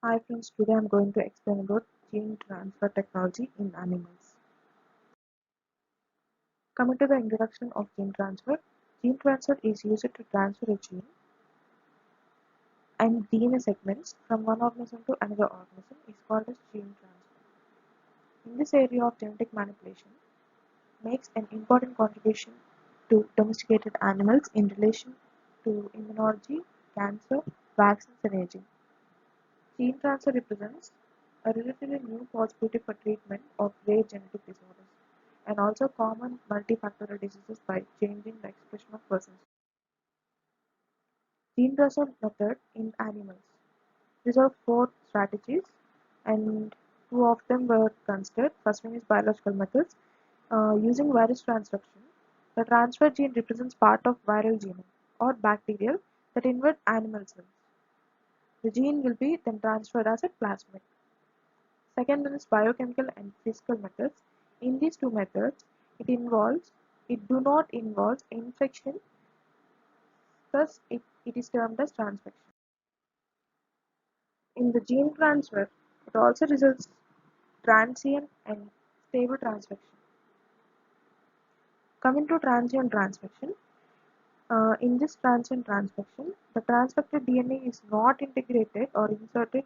Hi friends, today I'm going to explain about gene transfer technology in animals. Coming to the introduction of gene transfer is used to transfer a gene and DNA segments from one organism to another organism is called as gene transfer. In this area of genetic manipulation makes an important contribution to domesticated animals in relation to immunology, cancer, vaccines and aging. Gene transfer represents a relatively new possibility for treatment of rare genetic disorders and also common multifactorial diseases by changing the expression of persons. Gene transfer method in animals. These are four strategies and two of them were considered. First one is biological methods. Using virus transduction, the transfer gene represents part of viral genome or bacterial that invade animal cells. The gene will be then transferred as a plasmid. Second one is biochemical and physical methods. In these two methods, it do not involve infection, thus it is termed as transfection. In the gene transfer, it also results transient and stable transfection. Coming to transient transfection, in this transient transfection, the transfected DNA is not integrated or inserted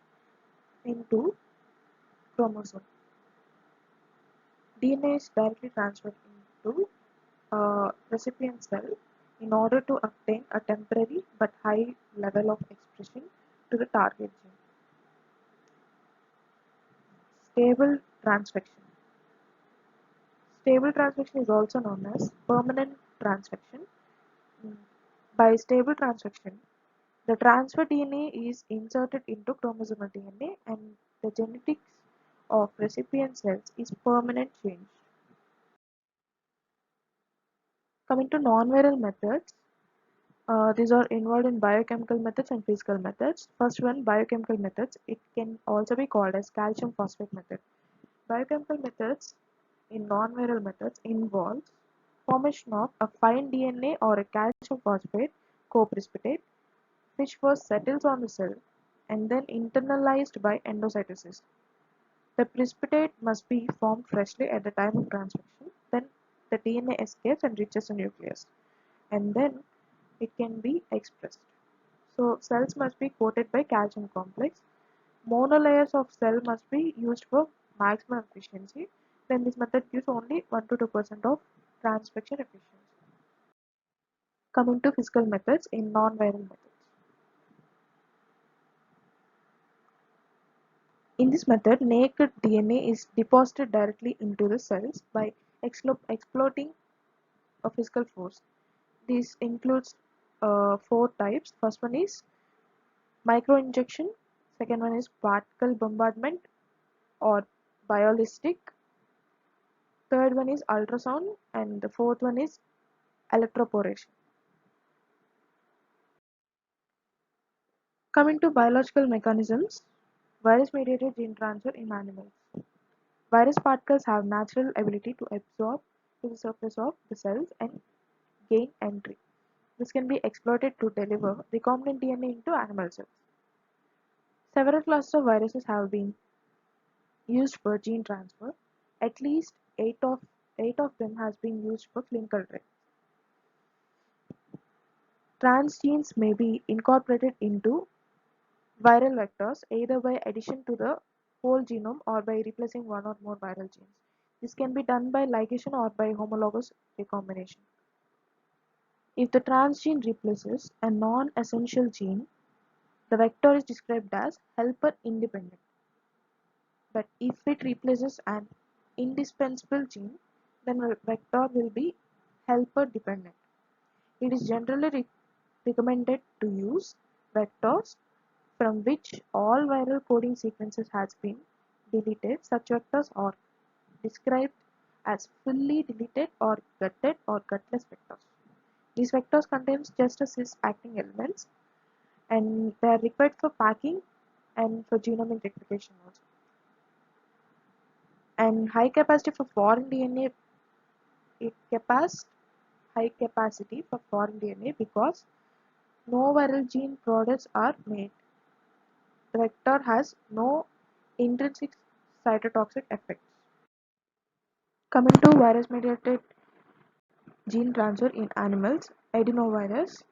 into chromosome. DNA is directly transferred into recipient cell in order to obtain a temporary but high level of expression to the target gene. Stable transfection. Stable transfection is also known as permanent transfection. Mm, By stable transfection, the transferred DNA is inserted into chromosomal DNA and the genetics of recipient cells is permanent change. Coming to non-viral methods, these are involved in biochemical methods and physical methods. First one, biochemical methods. It can also be called as calcium phosphate method. Biochemical methods in non-viral methods involves formation of a fine DNA or a calcium phosphate co-precipitate which first settles on the cell and then internalized by endocytosis. The precipitate must be formed freshly at the time of transfection. Then the DNA escapes and reaches the nucleus, and then it can be expressed. So cells must be coated by calcium complex. Monolayers of cell must be used for maximum efficiency. Then this method gives only 1 to 2% of transfection efficiency. Coming to physical methods in non-viral methods. In this method, naked DNA is deposited directly into the cells by exploiting a physical force. This includes four types. First one is microinjection, second one is particle bombardment or biolistic, third one is ultrasound, and the fourth one is electroporation. Coming to biological mechanisms, virus mediated gene transfer in animals. Virus particles have natural ability to absorb to the surface of the cells and gain entry. This can be exploited to deliver recombinant DNA into animal cells. Several classes of viruses have been used for gene transfer. At least eight of them has been used for clinical trials. Transgenes may be incorporated into viral vectors either by addition to the whole genome or by replacing one or more viral genes. This can be done by ligation or by homologous recombination. If the transgene replaces a non-essential gene, the vector is described as helper independent. But if it replaces an indispensable gene, then the vector will be helper dependent. It is generally recommended to use vectors from which all viral coding sequences has been deleted. Such vectors are described as fully deleted or gutted or gutless vectors. These vectors contain just a cis acting elements and they are required for packing and for genomic replication also. And high capacity for foreign DNA, it capacity high capacity for foreign DNA because no viral gene products are made. vector has no intrinsic cytotoxic effects. Coming to virus-mediated gene transfer in animals, adenovirus.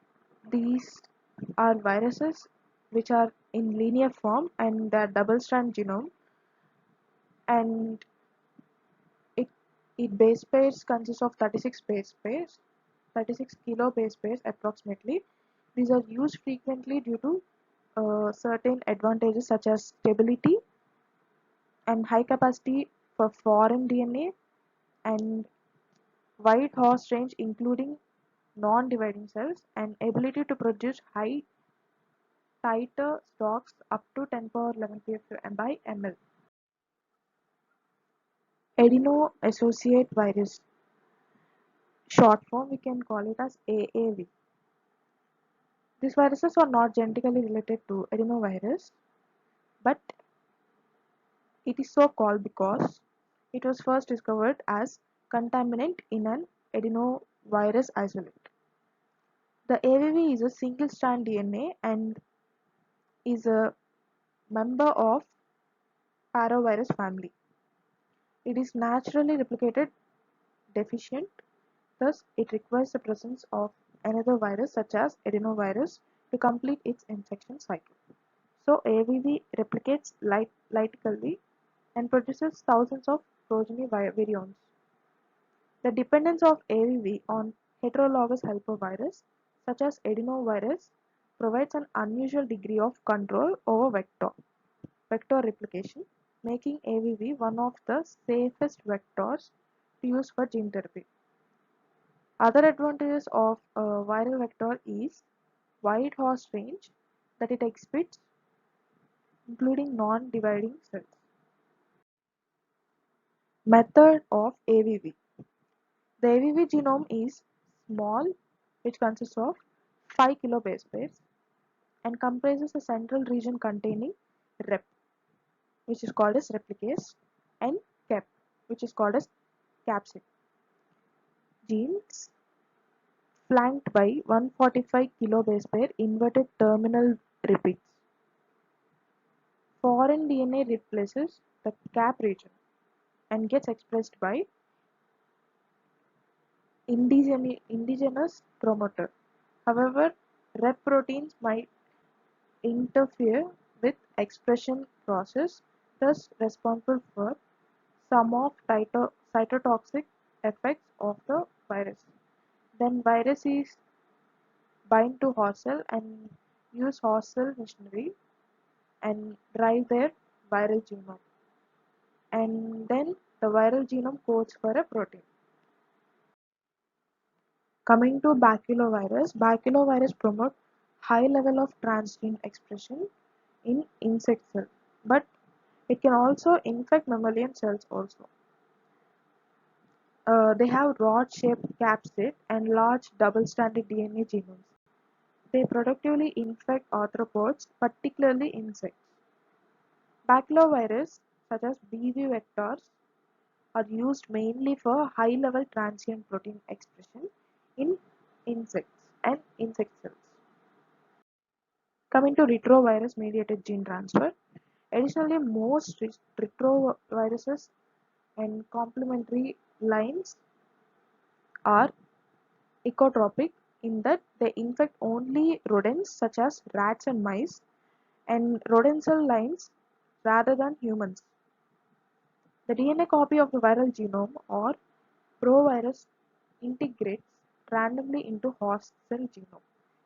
These are viruses which are in linear form and their double-strand genome, and it, it base pairs consists of 36 base pairs, 36 kilo base pairs approximately. These are used frequently due to certain advantages such as stability and high capacity for foreign DNA and wide host range including non-dividing cells and ability to produce high titer stocks up to 10 power 11 ppm by ml. Adeno-associated virus, short form we can call it as AAV. These viruses are not genetically related to adenovirus, but it is so called because it was first discovered as contaminant in an adenovirus isolate. The AAV is a single-strand DNA and is a member of parvovirus family. It is naturally replicated deficient, thus it requires the presence of another virus such as adenovirus to complete its infection cycle. So AAV replicates lytically and produces thousands of progeny virions. The dependence of AAV on heterologous helper such as adenovirus provides an unusual degree of control over vector replication, making AAV one of the safest vectors to use for gene therapy. Other advantages of a viral vector is wide host range that it exhibits, including non-dividing cells. Method of AAV. The AAV genome is small, which consists of 5 kilobase pairs and comprises a central region containing rep, which is called as replicase, and cap, which is called as capsid. Genes flanked by 145 kilobase pair inverted terminal repeats. Foreign DNA replaces the cap region and gets expressed by indigenous promoter. However, rep proteins might interfere with expression process, thus responsible for some of cytotoxic effects of the virus. Then viruses bind to host cell and use host cell machinery and drive their viral genome. And then the viral genome codes for a protein. Coming to baculovirus promote high level of transgene expression in insect cells, but it can also infect mammalian cells also. They have rod-shaped capsid and large double-stranded DNA genomes. They productively infect arthropods, particularly insects. Baculovirus, such as BV vectors, are used mainly for high-level transient protein expression in insects and insect cells. Coming to retrovirus-mediated gene transfer, additionally, most retroviruses and complementary lines are ecotropic in that they infect only rodents such as rats and mice and rodential lines rather than humans. The DNA copy of the viral genome or provirus integrates randomly into host cell genome,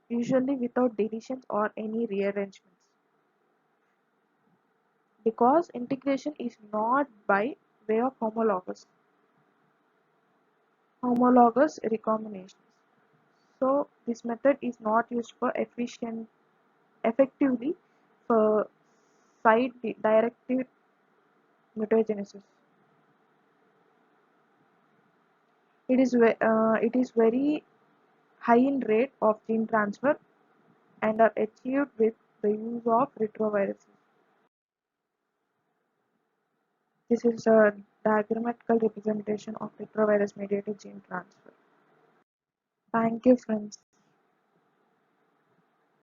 usually without deletions or any rearrangements. Because integration is not by way of homologous recombinations. So this method is not used for effectively for site-directed mutagenesis. It is very high in rate of gene transfer and are achieved with the use of retroviruses. This is a diagrammatical representation of retrovirus mediated gene transfer. Thank you, friends.